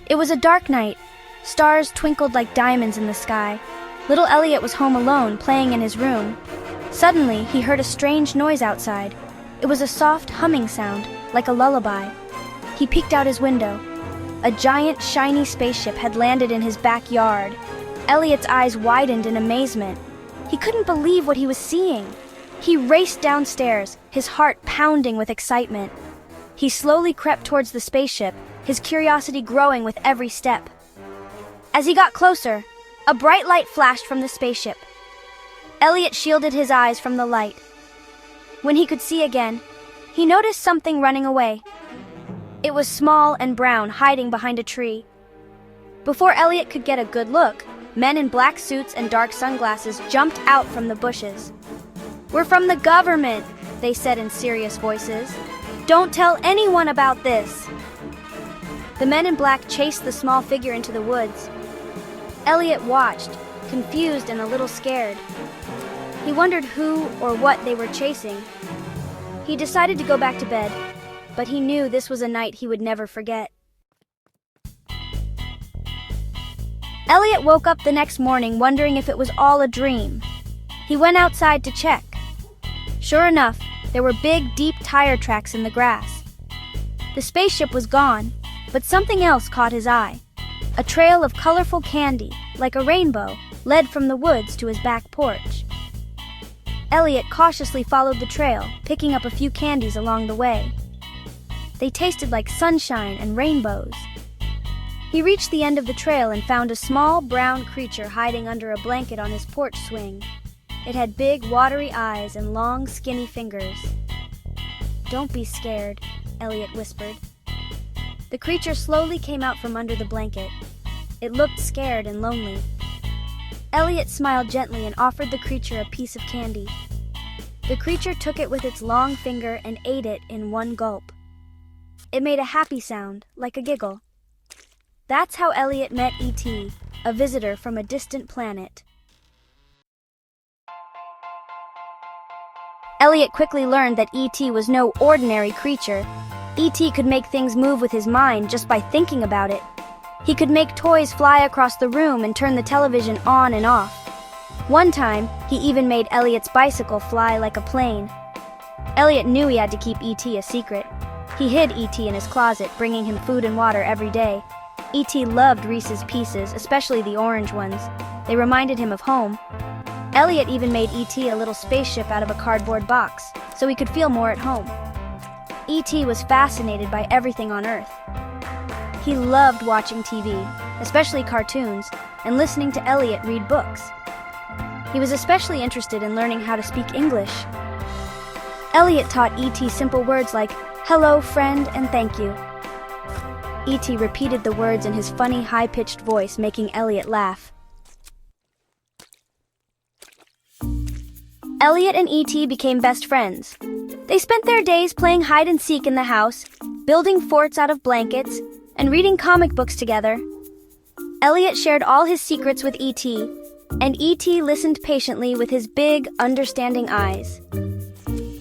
It was a dark night. Stars twinkled like diamonds in the sky. Little Elliott was home alone, playing in his room. Suddenly, he heard a strange noise outside. It was a soft humming sound, like a lullaby. He peeked out his window. A giant, shiny spaceship had landed in his backyard. Elliott's eyes widened in amazement. He couldn't believe what he was seeing. He raced downstairs, his heart pounding with excitement. He slowly crept towards the spaceship, his curiosity growing with every step. As he got closer, a bright light flashed from the spaceship. Elliott shielded his eyes from the light. When he could see again, he noticed something running away. It was small and brown, hiding behind a tree. Before Elliott could get a good look, men in black suits and dark sunglasses jumped out from the bushes. "We're from the government," they said in serious voices. "Don't tell anyone about this." The men in black chased the small figure into the woods. Elliott watched, confused and a little scared. He wondered who or what they were chasing. He decided to go back to bed, but he knew this was a night he would never forget. Elliott woke up the next morning wondering if it was all a dream. He went outside to check. Sure enough, there were big, deep tire tracks in the grass. The spaceship was gone, but something else caught his eye. A trail of colorful candy, like a rainbow, led from the woods to his back porch. Elliott cautiously followed the trail, picking up a few candies along the way. They tasted like sunshine and rainbows. He reached the end of the trail and found a small brown creature hiding under a blanket on his porch swing. It had big, watery eyes and long, skinny fingers. "Don't be scared," Elliott whispered. The creature slowly came out from under the blanket. It looked scared and lonely. Elliott smiled gently and offered the creature a piece of candy. The creature took it with its long finger and ate it in one gulp. It made a happy sound, like a giggle. That's how Elliott met E.T., a visitor from a distant planet. Elliott quickly learned that E.T. was no ordinary creature. E.T. could make things move with his mind just by thinking about it. He could make toys fly across the room and turn the television on and off. One time, he even made Elliott's bicycle fly like a plane. Elliott knew he had to keep E.T. a secret. He hid E.T. in his closet, bringing him food and water every day. E.T. loved Reese's Pieces, especially the orange ones. They reminded him of home. Elliott even made E.T. a little spaceship out of a cardboard box, so he could feel more at home. E.T. was fascinated by everything on Earth. He loved watching TV, especially cartoons, and listening to Elliott read books. He was especially interested in learning how to speak English. Elliott taught E.T. simple words like, "Hello, friend, and thank you." E.T. repeated the words in his funny, high-pitched voice, making Elliott laugh. Elliott and E.T. became best friends. They spent their days playing hide-and-seek in the house, building forts out of blankets, and reading comic books together. Elliott shared all his secrets with E.T., and E.T. listened patiently with his big, understanding eyes.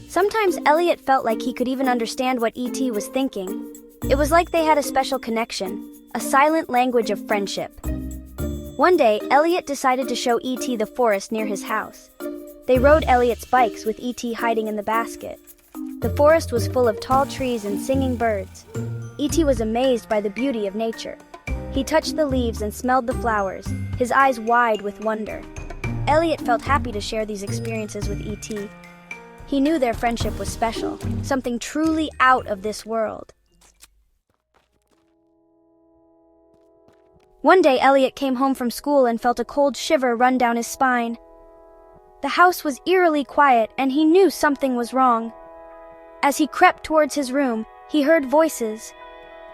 Sometimes Elliott felt like he could even understand what E.T. was thinking. It was like they had a special connection, a silent language of friendship. One day, Elliott decided to show E.T. the forest near his house. They rode Elliott's bikes with E.T. hiding in the basket. The forest was full of tall trees and singing birds. E.T. was amazed by the beauty of nature. He touched the leaves and smelled the flowers, his eyes wide with wonder. Elliott felt happy to share these experiences with E.T. He knew their friendship was special, something truly out of this world. One day, Elliott came home from school and felt a cold shiver run down his spine. The house was eerily quiet, and he knew something was wrong. As he crept towards his room, he heard voices.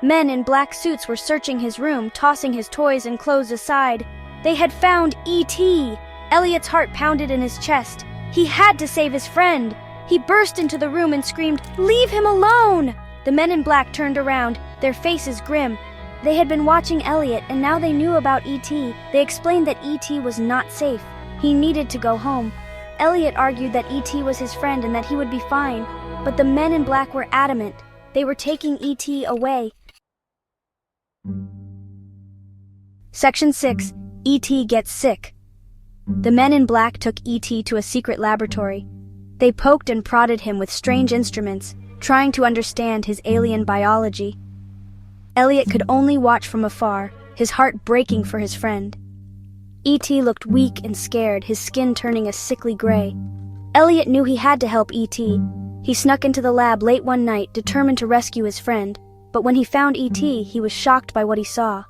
Men in black suits were searching his room, tossing his toys and clothes aside. They had found E.T. Elliott's heart pounded in his chest. He had to save his friend. He burst into the room and screamed, "Leave him alone!" The men in black turned around, their faces grim. They had been watching Elliott, and now they knew about E.T. They explained that E.T. was not safe. He needed to go home. Elliott argued that E.T. was his friend and that he would be fine, but the men in black were adamant. They were taking E.T. away. Section 6. E.T. gets sick. The men in black took E.T. to a secret laboratory. They poked and prodded him with strange instruments, trying to understand his alien biology. Elliott could only watch from afar, his heart breaking for his friend. E.T. looked weak and scared, his skin turning a sickly gray. Elliott knew he had to help E.T. He snuck into the lab late one night, determined to rescue his friend, but when he found E.T., he was shocked by what he saw.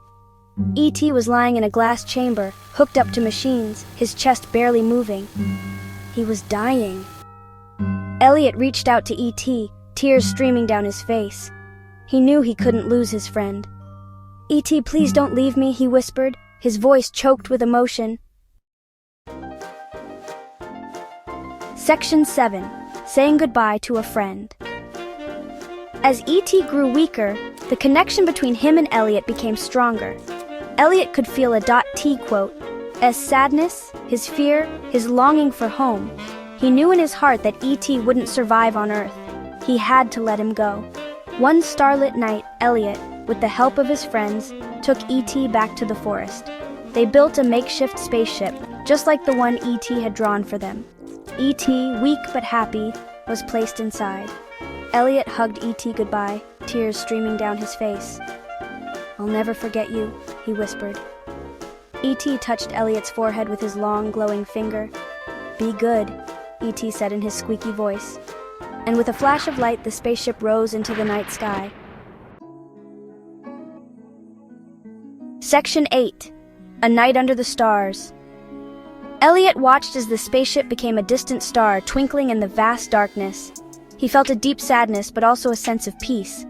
E.T. was lying in a glass chamber, hooked up to machines, his chest barely moving. He was dying. Elliott reached out to E.T., tears streaming down his face. He knew he couldn't lose his friend. "E.T., please don't leave me," he whispered, his voice choked with emotion. Section 7. Saying Goodbye to a Friend. As E.T. grew weaker, the connection between him and Elliott became stronger. Elliott could feel a .T quote, as sadness, his fear, his longing for home. He knew in his heart that E.T. wouldn't survive on Earth. He had to let him go. One starlit night, Elliott, with the help of his friends, took E.T. back to the forest. They built a makeshift spaceship, just like the one E.T. had drawn for them. E.T., weak but happy, was placed inside. Elliott hugged E.T. goodbye, tears streaming down his face. "I'll never forget you," he whispered. E.T. touched Elliott's forehead with his long, glowing finger. "Be good," E.T. said in his squeaky voice. And with a flash of light, the spaceship rose into the night sky. Section 8. A Night Under the Stars. Elliott watched as the spaceship became a distant star twinkling in the vast darkness. He felt a deep sadness, but also a sense of peace.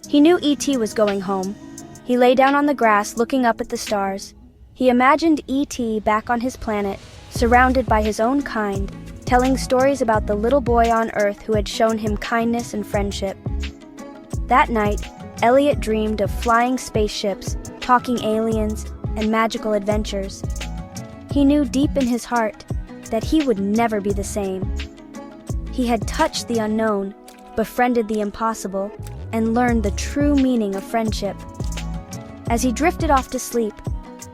He knew E.T. was going home. He lay down on the grass, looking up at the stars. He imagined E.T. back on his planet, surrounded by his own kind, telling stories about the little boy on Earth who had shown him kindness and friendship. That night, Elliott dreamed of flying spaceships, talking aliens, and magical adventures. He knew deep in his heart that he would never be the same. He had touched the unknown, befriended the impossible, and learned the true meaning of friendship. As he drifted off to sleep,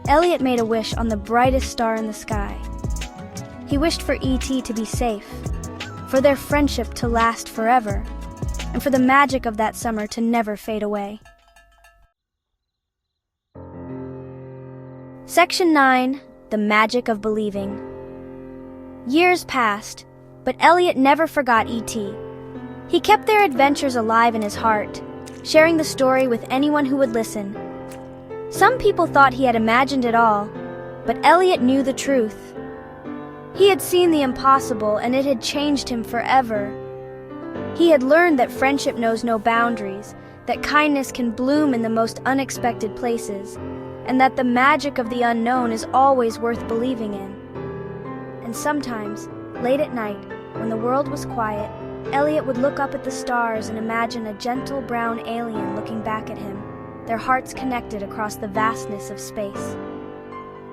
Elliott made a wish on the brightest star in the sky. He wished for E.T. to be safe, for their friendship to last forever, and for the magic of that summer to never fade away. Section 9. The Magic of Believing. Years passed, but Elliott never forgot E.T. He kept their adventures alive in his heart, sharing the story with anyone who would listen. Some people thought he had imagined it all, but Elliott knew the truth. He had seen the impossible, and it had changed him forever. He had learned that friendship knows no boundaries, that kindness can bloom in the most unexpected places, and that the magic of the unknown is always worth believing in. And sometimes, late at night, when the world was quiet, Elliott would look up at the stars and imagine a gentle brown alien looking back at him, their hearts connected across the vastness of space.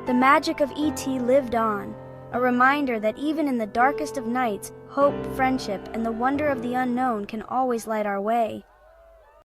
The magic of E.T. lived on, a reminder that even in the darkest of nights, hope, friendship, and the wonder of the unknown can always light our way.